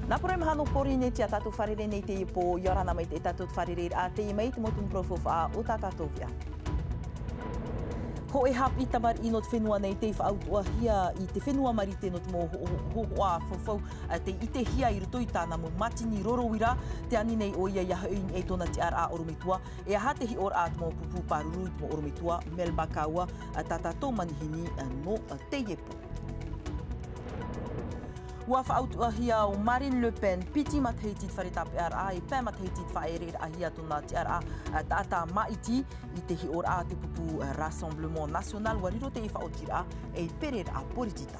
Na porem hano pori ne tia tatu wharere nei te ipo yorana mai te tatu wharere a te imei te motum profofa o tatatovia. Ho e hapi tamar I not whenua nei te whaautua hia I te whenua marite not mō hoa whawhau te I te hia I rutoi tāna mo matini rorowira te ani nei o ia iaha uin e tona te ara oromitua e aha te hi or at mō pupu paruru I te mō oromitua Melba Kaua tatato manihini no te iepo. Ua whaautua hia o Marine Le Pen piti matheitit wharetape ara e pē matheitit whaere a hia tona te ara tata maiti I te hi or a te pupu Rassemblement National wariro te e whaotira e perer a poritita.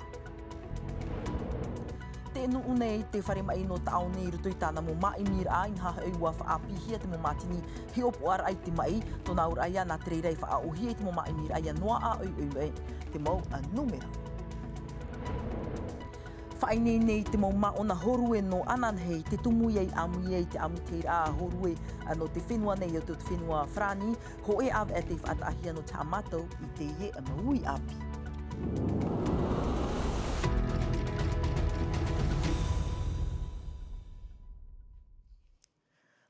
Te enu unei te whare mai no tau nei rutoi tāna mo mai mira in haha e ua whaapi hia te mo matini he opu ar ai te mai tona ura ia na treirei whaauhia te mo mai mira ia noa a oi te mau numera. Whainei nei te mau maona horue no ananhei te tumu iei amu iei te amu teira a horue no te whenua nei o te whenua Frani ho e awe e te whaatahia no te amatou I te ie a maui api.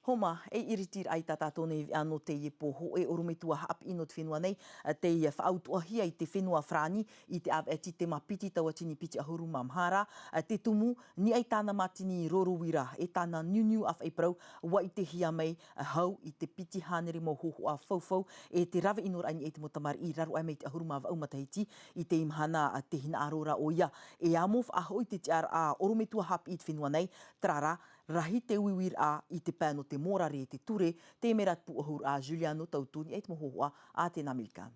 Homa, e iritir ai tatato nei ano te iepo ho e orometua hapi ino te whenua nei, te whaautua hia I te whenua Frani, I te awe ti te mapiti taua tini piti ahuru mamhara, te tumu, ni ai tāna matini rorowira, e tāna niuniu af e prau, wa I te hia mei, hau I te piti hanere mo hoho a whauwhau, e te rawe inor ani e te motamar I raro ai mei te ahuru ma au matahiti, I te imhana te hina arora o ia, e amof a hoi te tiara a orometua hapi I te whenua nei, trara, rahi te wiwir a I te pēno te morare te ture, te merat puahur a Juliano tautuni e te mohoa a te Namilkan.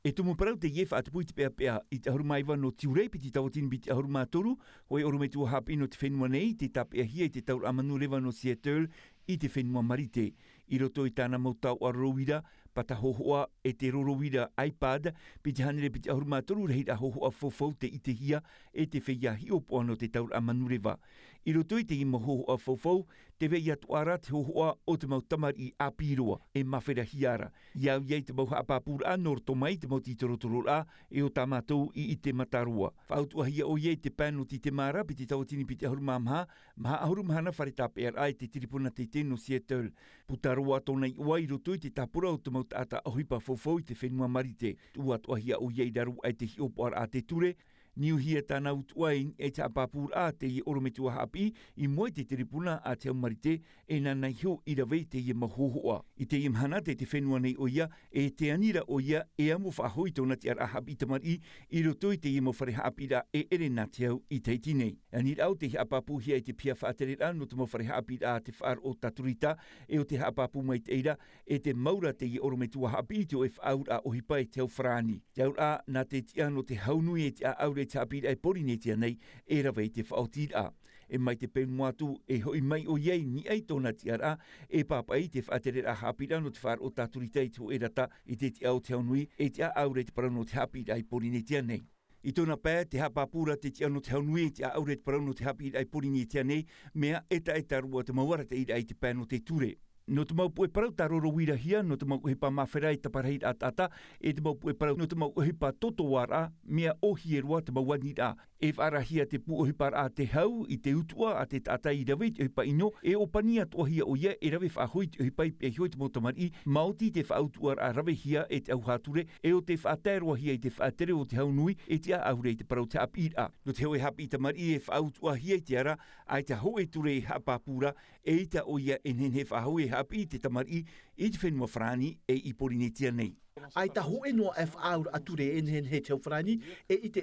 E tumu parau te iefa atu pui te pēa I te ahurumaiwa no tiurei piti tawatini biti ahurumatoru, hoi orometua hapi no te whenua nei, te tapea hia I te taur amanu lewa no Seattle, I te whenua marite. I roto I tāna mautau a rorowira, pata hohoa e te rorowira iPad, piti hanere piti ahurumatoru reira hohoa fofou te I te hia e te whea hiopoa no te taur amanu lewa. I roto I te ima hohoa fofou, te wei atuara te hohoa o te mautamar I apiroa, e mawhera hiara. Iau iei te mauha apapura anor tomai te mauti torotorora e o tamatou I te matarua. Whautua hia o iei te pēno ti te mara, piti tawatini piti ahurumamha, maha ahurumahana wharetape ar ai te tiripuna te teno Seattle. Putaroa tona I ua I roto I te tapura o te mautata ohipa fofou I te whenua marite. Tua tua hia o iei daru ai te hiopo ar a te ture, niu hia tāna utuain e te apapura a te I orometua hapi I moe te tiripuna a te aumarite e nana hio I rawei te I mahohoa. I te imhana te whenua nei o ia e te anira o ia e amu whahoi tona te ara hapi tamari I roto I te I mawhare hapi ra e ere nā te au I teiti nei. Anira au te hapapu hia I te pia whaaterera no te mawhare hapi ra te whaar o taturita e o te hapapu mai te eira e te maura te I orometua hapi te o e whaur a ohipa e te au Frani. Te aur a nā te tia no te haunui e te a aure te apira e porinetia nei e rawei te whaotira. E mai te pēnu atu e hoi mai o iei ni ai tōna tiara e papai te whaaterera hapira no te whaar o taturita I te o erata I te te au te aunui e te a aure te parano te hapira I porinetia nei. I tōna pē te hapapura te te anu te haunui te a aure te parano te hapira I porinetia nei mea eta e tarua te mauara te ira I te pēno te ture. No te mau pue parau ta rorowira hia, no te mau uhipa mawherai ta parahei a tata, e te mau pue parau, no te mau uhipa toto wara, mea ohi e roa te mau wani a. E whara hia te pu uhipa a te hau, I te utua, a te tata I rawe te uhipa ino, e o pania toa hia o ia, e rawe whahoi te uhipa I pia hioi te motamari, mauti te whautua a rawe hia e te au hature, e o te whaateroa hia I te whaatere o te haunui, e te a aure te parau te apira. No te hoe hapi tamari e whautua hia I te ara, ai te hoe ture e hapapura, e I te o ia enhen he whahoi hapi te tamari I te whenua Frani e I porinetia nei. Ai ta ho eno F aur ature en he te Frani e I te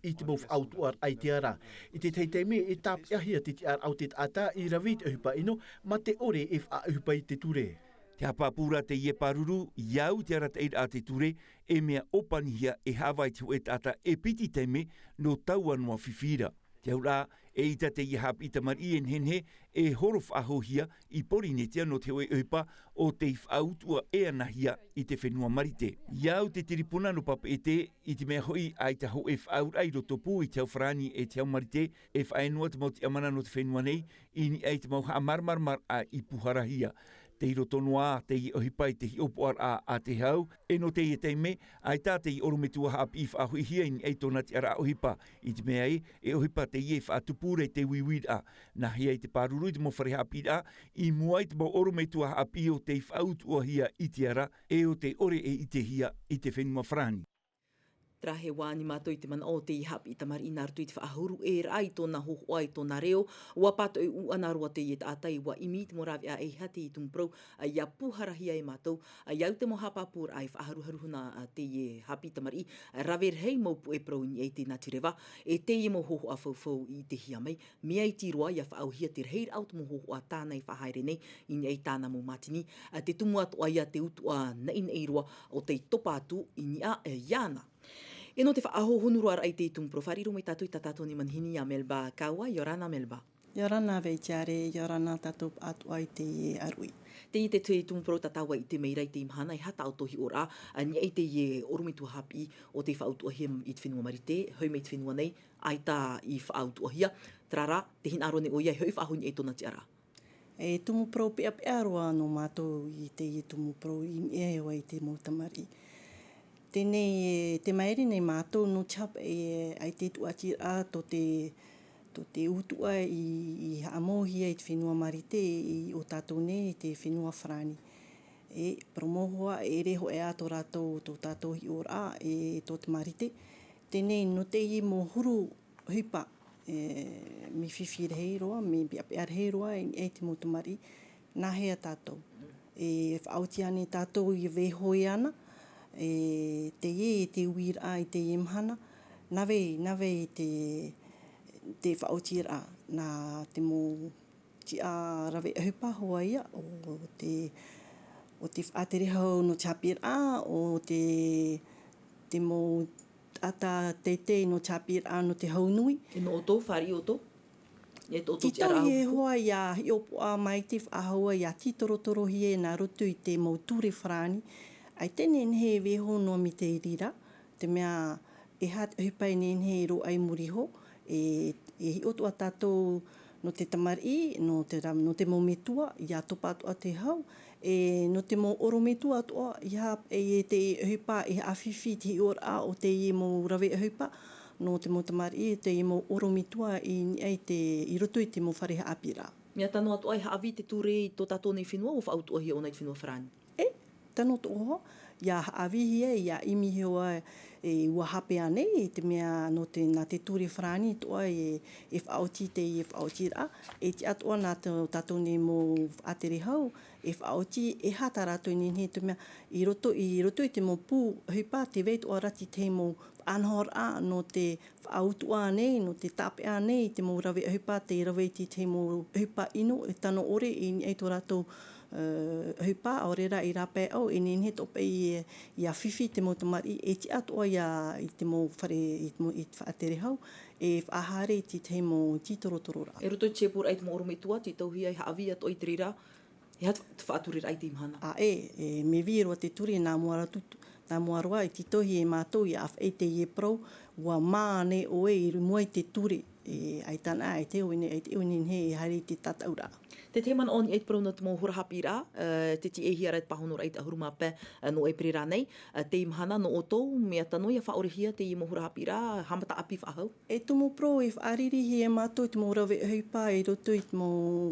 I te mof autuar ai te ara. I te teiteme e tap ahia te ar au te ata I rawit uhipa ino ma te ore F a uhipa I te ture. Te hapapura te ie paruru, iau te ara te a te ture, e mea opanihia e hawai te hoe tata e piti teime no tau anua whiwhira. Te aura e ita te ia hapi tamari en henhe e horof ahohia I porinetia no te oe uipa o te whautua e anahia I te whenua marite. Iau te tiripuna no papa e te I te mea hoi ai ta ho e whaura I rotopu I te au Frani e te au marite e whaenua te mau te amana no te whenua nei I ni ai te mau ha marmarmar a I puharahia. te hiro tonoa, te i ohipai, te hi opoar a te hau. E no te i te me, ai tā te i orometua haap i whahui hia in ei tōna te ara ohipa. I te mea e ohipa te i e whaatupure te wiwid a. Nā hia i te pāruru i te mo whare haap i a, i mua i te mo orometua haap i o te whautua hia i te ara, e o te ore e i te hia i te whenua frani. Trahe wāni mātou i te mana o te i hapi i tamari i nārutu i te whaahuru e rai tōna hohoa i tōna reo. Ua pato e u anarua te i e tātai ua imi te morawi a e hati i tumprau ia puharahia e mātou. Iau te mo hapapur ai whaaharuharuna te i e hapi i tamari. Rawer hei maupu e prau ni e te Ngāti e te i mo hohoa whauwhau i te hia mai. Mea i tiroa ia whaauhia te reir au te mo hohoa tānei whahaere nei i ni ei tāna mo matini. Te tumu atoa ia te utua nei roa o te topa atu i ni a iana. E no te whaahohonuru ara i te itumpro, whariro mai tātou i tātou ni manhini a Melba Kaua, Yorana Melba. Yorana veitere, Yorana tātou atua i te arui. Te i te tui itumpro tataua i te meira i te imhana, i hata o tohi ora, ni ei te i oromitua hapi o te whaautua hia i te whenua marite, hau mei te whenua nei, ai tā i whaautua hia, trara, te hin aro ne o ia, hau i whaahoni e tōna te ara. E tumupro pia roa no mātou i te i tumupro i e oa i te motamari. Tēnei, te maeri nei mātou no chap ai te tuati a to te utua i haamohia i te whenua marite i o tātou nei i te whenua frani. E promohua e reho e ato rātou tō tātou hi ora e tō te marite. Tēnei no te i mo huru hipa mi whiwhi rei roa, mi biapea rei roa e te motamari, nā hea tātou. E whaauti ane tātou i vehoi ana, te ie te uira ai te imhana, nawe i te whaoti ra, nā te mo ti a rawe ahupa hoa ia, o te whaatere hau no chapir a, o te mo ata te no chapir a no te haunui. E no oto, whari oto? Ki tau he hoa ia hi opo a mai te whaahaua ia ti torotoro hi e nā rotu i te mauture whrani. Ai tēnei he weho no mi te rira, te mea e hupai he ro ai muriho, e hi otu a tātou no te tamari, no te mometua, ia topa atua te hau, no te mo orometua atua, ia te hupa e awhiwhi te hi ora o te i mo rawe hupa, no te mo tamari, te i mo orometua i roto i te mo whareha apira. Mea tano atua i haawi te ture i tō tātou nei whenua o whaautua hi o nei whenua whrani? Tano toha, ia haawihi ia imi heoa e ua hape anei, te mea no nā te ture whrani toa e whaoti te i e whaoti ra, e te atua nā tātou nei mo atere hau, e whaoti e hata rātou ni he te mea i roto i te mo pū hupa te wei toa rati te mo anhor a no te whaautua nei, no te tape a nei, te mo rawe hupa, te rawe te mo hupa ino, e tano ore i ei tō rātou hupa o rera i rape au e nene tope i a whiwhi te mo tamari e ti atoa i te mo whare i te whaatere hau e whaahare i te mo titorotoro ra. E roto i te pūra i te mo orometua, te tauhia i haawi ato i te rira, e hata te whaature rai te imhana. Me viroa te turi nā moaroa i te tohi e mātou i awh e te prau, ua māne oe i mua i te turi, ai tana ai te oine he i hari te tataura. Te te mana oni eit prau no te mo hurahapi rā, te ti e hiara et pahonora i te ahuruma pē no e prira nei, te imhana no oto, mea tano ia whaorehia te i mo hurahapi rā, hamata api whaahau? E tumu pro e whaariri hi e mātou te mo rawe hupa e roto i te mo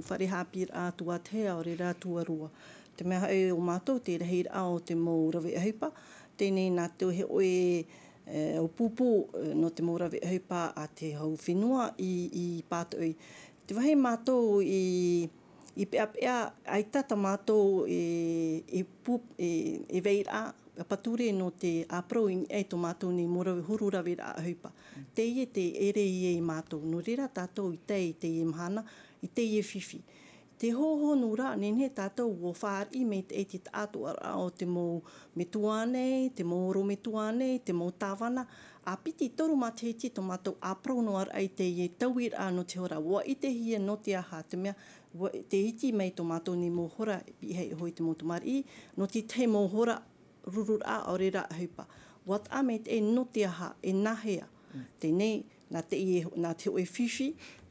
wharehapi rā tua tea o re rā tua rua. Te mea hae o mātou te rehi rā o te mo rawe hupa, tēnei nā teo he oe o pupu no te mo rawe hupa a te hau whenua i pātoi. Te wahi mātou i pea ai tata mātou e vei rā, pature no te apro i tō mātou ni morawe huru rawe rā hupa. Te ie te ere i mātou, no rera tātou i te imhana, i te ie whiwhi. Te hoho no rā, nene tātou o whaari me te tātou rā o te mo metuane, te mo oro metuane, te mo tāwana, a piti toru mā te hiti tō mātou apro no ar ai te ie tauir a no te hora. Wa i te hia no te aha, te mea, te hiti mei tō mātou ni mō hora, i hei hoi te motomari, no te mō hora ruru rā o re rā hupa. Wat a mei te no te aha, e nahea. Tēnei, nā te oe whiwhi,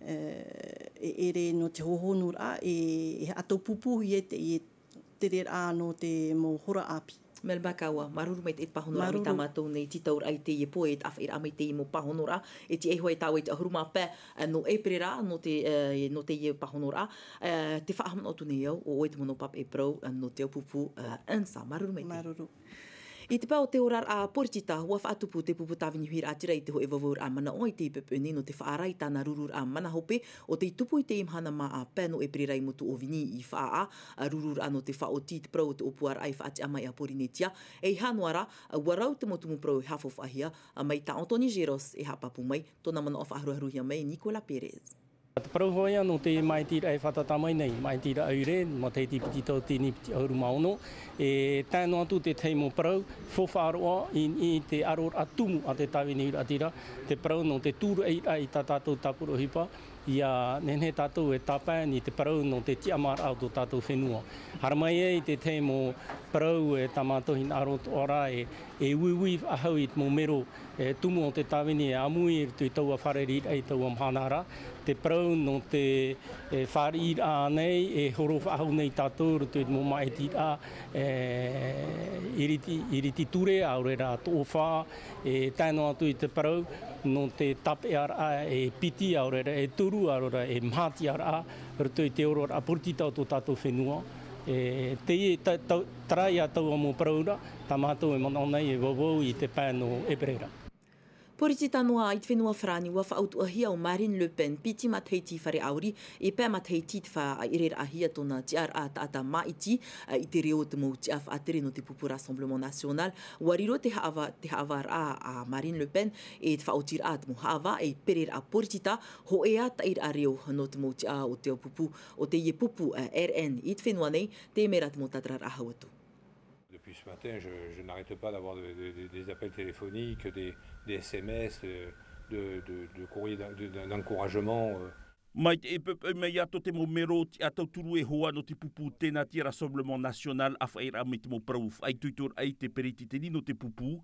e ere no te hohonu rā, e ato pupuhi e te te rera no te mo hora api. Melba kawa, maruru mai te pahonora mi tamatou nei titaur ai te po e tawhira mai te mo pahonora e te ehoi tau e te ahuruma pē no eprera no te ie pahonora te whaahama o tunei au o oe te mono pap e prau no te upupu insa, maruru mai te. Maruru. I te pau te orar a Poritita, hua whaatupu te pupu tāwini huira atira i te ho e wawur a mana oi te i pepene no te whaarai tāna rurur a mana hope o te tupu i te imhana maa a pēno e prirai motu o vini i whaa a rurur ano te whao ti te prau te opuar ai whaati amai a Porinetia. E hanuara, warau te motumu prau e hafo whahia a mai ta Antoni Geros e hapapu mai, tōna mana o whaaruaruhia mai Nicola Perez. Te parau hoia no te mai tira e whatatamai nei, mai tira aure, ma te tipiti tau tini piti auru maono. E tēno atu te teimo parau, whowharoa i te aror atumu a te tawini ura tira, te parau no te tūru ai tā tātou tapuro hipa, ia nene tātou e tāpā ni te parau no te tiamar au tō tātou whenua. Haramai e te teimo parau e tamatohin arot ora e uiwi ahau i te mo mero tumu o te tawini e amui i tui taua wharerir ai taua mhanara. Te parau no te wharir a nei e horo whahau nei tātou rutu i te mo mai tira iriti ture aurera tō whā e tēno atu i te parau no te tape ara e piti aurera e turu aurera e mhati ara rutu i te oro a Poritita o tō tātou whenua. Te tarai a taua mo paraura, tā mātou e mana nei e wawau i te pēno e perera. Poritita noa i te whenua Frani wa whaautuahia o Marine Le Pen piti matheiti whare auri e pē matheiti te wha irera ahia tōna TRA taata maiti i te reo te mou te awha atere no te pupu Rassemblement National. Wariro te haava a Marine Le Pen e te whaotir a te mo haava e perera a Poritita ho e a tair a reo no te mou te a o te pupu o te ie pupu RN i te whenua nei te mera te mo tatrar a hauatu. Depuis ce matin, je n'arrête pas d'avoir des appels téléphoniques, des SMS, de courriers d'encouragement. Mai te epepe mei ato te mo mero ti atau turu e hoa no te pupu tēnā ti Rassemblement National a whaera me te mo prauf ai tuitor ai te periti te nino te pupu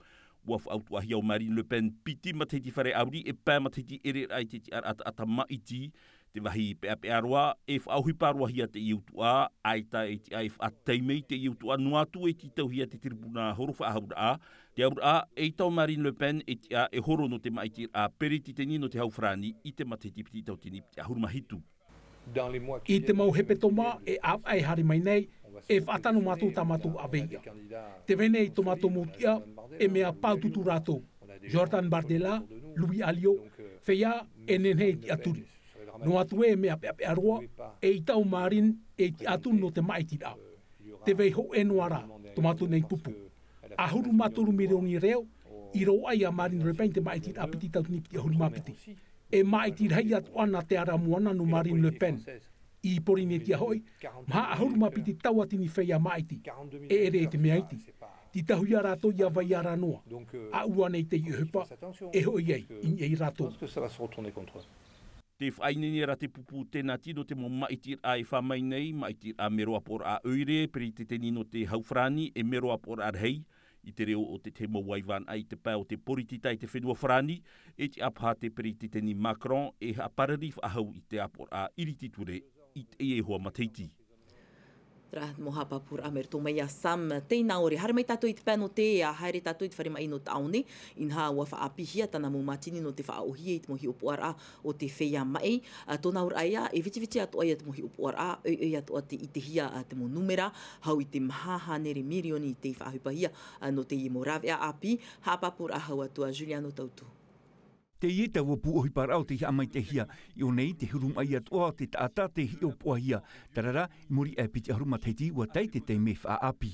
ua whaautuahia o Marine Le Pen piti mateiti whare auri e pā mateiti ere ai te ti ata maiti te wahi pea roa e whaauhiparoahia te iutua aita e ti ai whateimei te iutua nuatu e ti tauhia te tiripuna horo whaahaura a te aura e tau Marine Le Pen e ti a e horo no te maiti a periti te nino te haufrani i te mateiti piti tau tini te ahuruma hitu. I te mau hepe toma e av ai hari mai nei e whaatanu matu tamatu aveia. Te vene i tomato mutia e mea paututu rato. Jordan Bardella, Louis Alliot, Feia e nenhei ti aturi. No atu e mea pea roa e i tau Marine e ti atu no te maitira. Te vei ho e noara tomatu nei pupu. Ahuru maturu mireoni reo i roa ai a Marine Le Pen te maitira apiti tau nipiti ahuru mapiti. E maitira hei atu ana te aramuana no Marine Le Pen. I Porinetia hoi, maha ahuru mapiti tau atini whea maiti. E ere te mea iti. Ti tahui a rato ia vai ara noa. A ua nei te iuhupa e hoi ei, in ei rato. Te whainene ra te pupu tēnā tino te mo maitir a e whamai nei, maitir a mero apor a oire, peri te nino te haufrani e mero apor a rei, i te reo o te te mawaiwan ai te pā o te Poritita i te whenua Frani, e te apha te peri te ni Macron e ha pararif ahau i te apor a irititure i te e hoa mateiti. Moha papur amer tō mai a Sam teina ore. Hara mai tātou i te pēno te a haere tātou i te whare mai no taone. Inha ua whaapihia tana mo matini no te whaohia i te mohi upuara o te whea mai. Tōna ora aia, e viti atu aia te mohi upuara, e atu ate i te hia te mo numera, hau i te mahahanere mirioni i te whaahupahia no te i mo ravea api. Ha papur ahau atua Juliano Tautu. Te ie te wapu ohi parau te hia mai te hia, i o nei te hurum ai atua te taata te hi o puahia. Tarara, mori e piti haruma teiti ua teite te me wha api.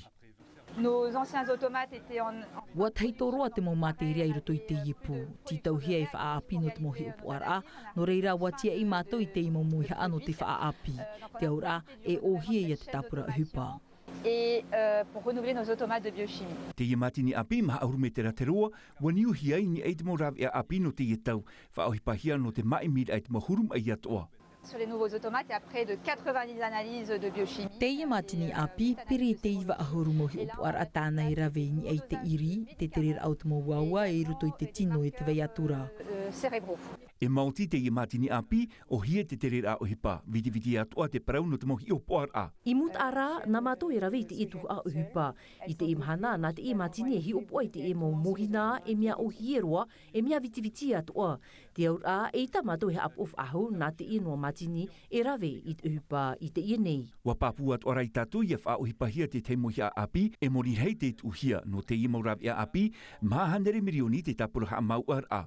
Nos anciens automates étaient en... Wa teito roa te mo materia i roto i te ipu. Ti tauhia e wha api no te mohi upuara, no reira watia i mātou i te imo muiha ano te wha api. Te aura e ohia ia te tapura hupa. Et pour renouveler nos automates de biochimie. Te ie matini api maha ahurume te rateroa, wa niu hiai ni eite mo rawe a api no te ie tau, wha ohipahia no te maimira eite mo hurum ai atoa. Sur les nouveaux automates, il y a près de 90 analyses de biochimie. Te ie matini api, pere te iwa ahuru mohi upuara tāna i rawe ni eite iri, te terer au te mo waua e ruto i te tino e te veiatura. cérébraux. E mauti te i matini api o hia te tere a o hipa, viti atua te parau no te mohi o poar a. I mut ara na mato e rawe te etu a o hipa. I te imhana na te i matini e hi o poai te e mo mohina e mea o hieroa e mea viti atua. Te aur a e ta mato he ap of ahu na te ino matini e rawe i te hipa i te ienei. Wa papu at orai tatu ia wha o hipa hia te te mohi a api e mori hei te tu hia no te i maurawi a api mahanere milioni te tapura ha mau ar a.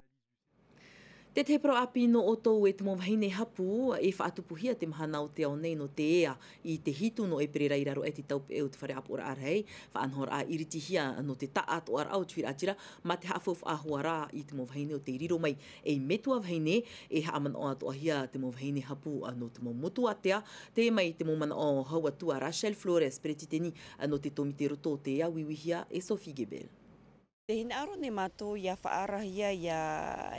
Te te pro api no o tau e te mawahine hapu e whaatupuhia te mahana o te ao nei no te ea i te hitu no e perera i raro e te taupe e o te whare apu ora arhei whaanhor a iritihia no te taat o ar au tuira atira ma te hawhau ahuara i te mawahine o te riro mai e metua wahine e haaman o atu ahia te mawahine hapu no te mamutu atea te mai te momana o haua tua Rachel Flores peretiteni no te tomite roto te ea wiwihia e Sophie Gebel. Te hina aro ne mato ia whaarahia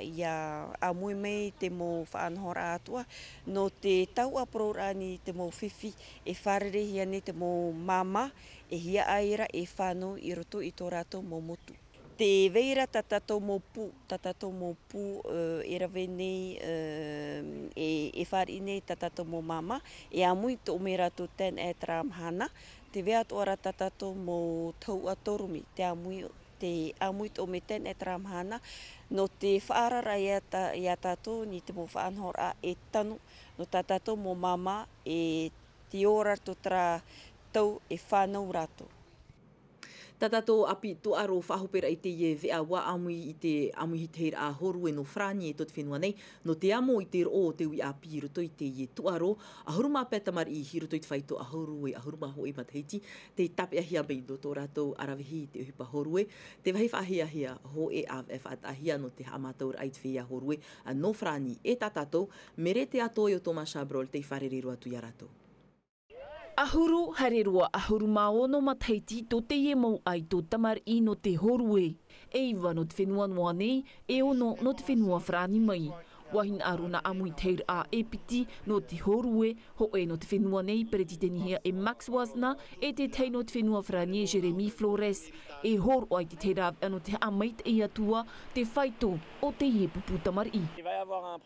ia amui mei te mo whaanhora atua no te tau aprorani te mo whiwhi e wharerehia ne te mo mama e hia aira e whanu i roto i tō rato mo motu. Te veira tatato mo pu e rawe nei e whari nei tatato mo mama e amui tō me rato ten e tramhana te vea tōra tatato mo tau atorumi te amui tō me ten e tramhana no te whaarara ia tato ni te mo whaanhora e tanu no tatato mo mama e te ora to tra tau e whanau rato. Tatato api to aro whahopera i te ie vea wa amui i te amui te a horu e no frani e tot whenua nei no te amo i te o te ui api roto i te ie tu aro a huruma petamar i hiroto i te whaito a horu e a huruma ho i matahiti te tape ahia bei do tō rātou arawihi te uhipa horu e te wahi whaahia ho e at ahia no te hamataur ait whia horu e a no frani e tatato mere te ato i o Thomas Chabrol te i whareriru atu i a rātou. Ahuru harerua ahuru maono mataiti to te ie mau ai to tamar I no te horue. E iwa no te whenua noa nei, e ono no te whenua frani mai. Wahin aru na amui teir a e piti no te horue, ho e no te whenua nei peretitenihia e Max Wasna, e te tei no te whenua frani e Jeremy Flores, e hor o ai te teirav ano te amait e atua, te whaito o te ie pupu tamar I.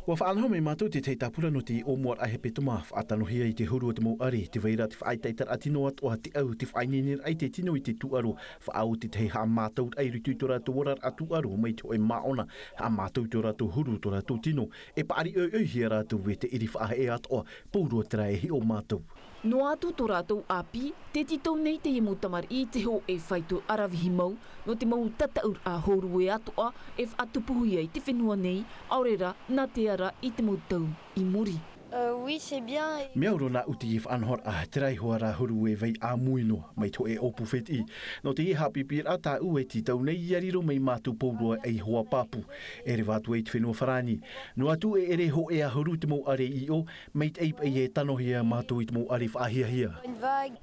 Wa whaanho me mātou te teitapura no te omuar ahe petoma whaatanohia I te huru o te mau ari, te weira te whaitaitar atino atoa te au, te whainenir ai te tino I te tuaru, whaau te tei ha mātou ai ritu I tō rātou warar atu aru, mai te oi maona, ha mātou tō rātou huru tō rātou tino, e paari hia rātou e te iri whaahe e atoa, pūrua te rai hi o mātou. No atu tō rātou api, te titau nei te imu tamar I te ho e whaito arawihi mau, no te mau tataur a horu e atoa, e whaatupuhi ai te whenua nei, aurera nā te ara I te mau tau I muri. Oui, c'est bien. Mea uro nā uti I whaanhor a te rai hoa rā huru e vei a muino, mai to e opu wheti. No te I hapi pir a tā ue ti tau nei iariro mei mātu pōrua e hoa papu, e re wātu e te whenua wharani. No atu e ere ho e a huru te mau are I o, mei te eip e tanohia mātu I te mau are whaahia.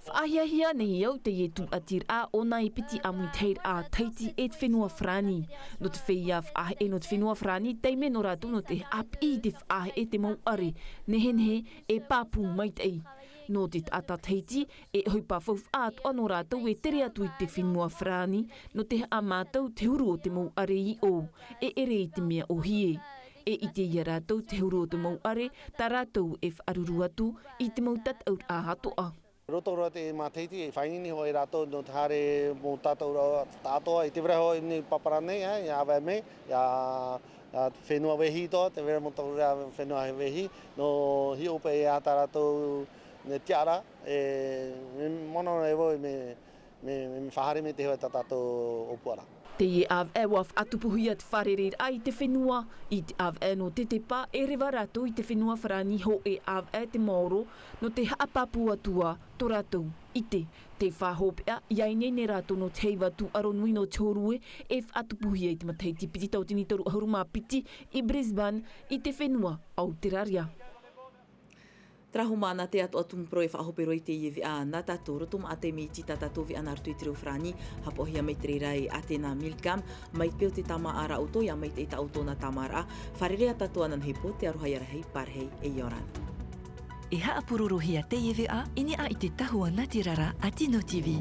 Whaahia nei au te e tu atir a o nai piti amui teir a taiti e te whenua wharani. No te whea whaahe e no te whenua wharani, teime no rātu no te ap I te whaahe e te mau are. Nehenhe e pāpū maitei. No te ata teiti e hoipa whau atu anō rātou e tere atu I te whenua whrani no te a mātou te huru o te mau are I o e ere I te mea o hie. E I te ia rātou te huru o te mau are tā rātou e whaaruru atu I te mau tataur a hatoa. Roto roa te māteiti e whainini hoi rātou no te hare mō tātoa I te wera hoi ni paparanei, ia awa me, ia whenua wehi toa, te wera moto rea whenua wehi, no hi ope e ata rātou ne tiara, me mono e voi me whahare me te hoa tātou opuara. Te ie av e waf atupuhi at wharerir ai te whenua, I te av e no te pa e rewa rātou I te whenua wharani ho e av e te maoro no te haapapu atua tō rātou I te whahopea iai nei ne rātou no te heiwatu aro nui no te horue e whaatupuhi ai te mataiti piti tau tini toru ahuruma piti I Brisbane I te whenua Aotearia. Traho mana te ato atum pro e whaahopero I te ie vea nā tātou roto ma ate mei ti tātou vi anartu I te reo whrani hapohia mei te rai ate nā milkam mai peo te tama ara auto ia mei te ita auto nā tama ara wharerea tātou anan hepo te arohai arahei parhei e Ioran. E haapurorohia te ie vea ini a I te tahua Natirara a Tino TV.